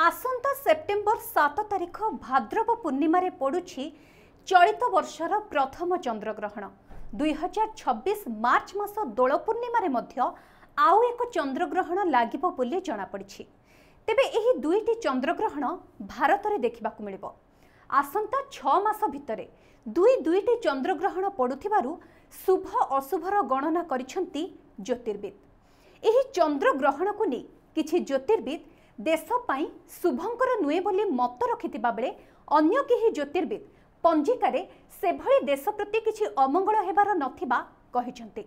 आसंता September 7 तारिख भाद्रव पूर्णिमा पड़ुछि चलित वर्षर प्रथम चंद्रग्रहण। 2026 मार्च मास दोल पूर्णिमा आउ एक चंद्रग्रहण लागिबो बोली जणा पड़िछि। तेबे एही दुईटी चंद्रग्रहण भारत में देखा मिलिबो। आसंता 6 मास भितरे दुईटी चंद्रग्रहण पड़ुथिबारु शुभ अशुभर गणना करिसेंती ज्योतिर्विद। एही चंद्रग्रहण को नहीं किछि ज्योतिर्विद देश पाई शुभंकर नुहे बोली मत रखिथिबा बेले अन्य केही ज्योतिर्विद पंजिकारे सेभଳି देश प्रति किछि अमंगल हेबार नथिबा कहिसंती।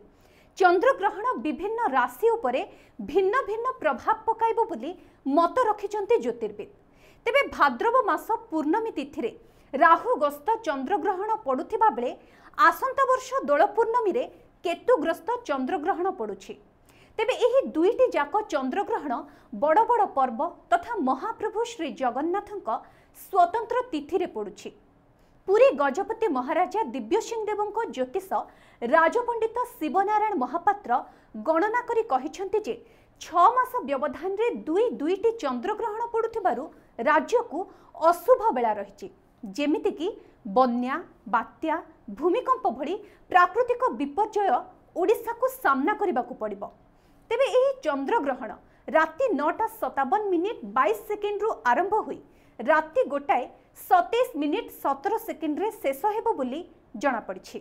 चंद्रग्रहण विभिन्न राशि उपरे भिन्न भिन्न प्रभाव पकाइबो बोली मत रखिसंती ज्योतिर्विद। तेबे भाद्रव मास पूर्णमी तिथिरे राहु ग्रस्त चंद्रग्रहण पड़ुथिबा बेले आसंता वर्ष दोल पूर्णमी रे केतुग्रस्त चंद्रग्रहण पड़ुछि। तेबे एही दुईटी जाक चंद्रग्रहण बड़ बड़ पर्व तथा महाप्रभु श्री जगन्नाथଙ୍କ स्वतंत्र तिथि रे पड़ुछि। पुरी गजपति महाराजा दिव्यसिंह देवଙ୍କ ज्योतिष राजपंडित शिवनारायण महापात्र गणना करी कहिसंती जे 6 मास व्यवधान रे दुईटी चंद्रग्रहण पड़ुथिबारु राज्य को अशुभ बेला रहिछि, जेमिति कि बन्या, बात्या, भूमिकंप भली प्राकृतिक विपर्यय ओडिशा को सामना करबाकू पड़िबो। तेबे एही चंद्रग्रहण राति 9:57:22 रु आरंभ हुई राति 1:27:17 रे शेष हेबो बोली जणा पड़िछि।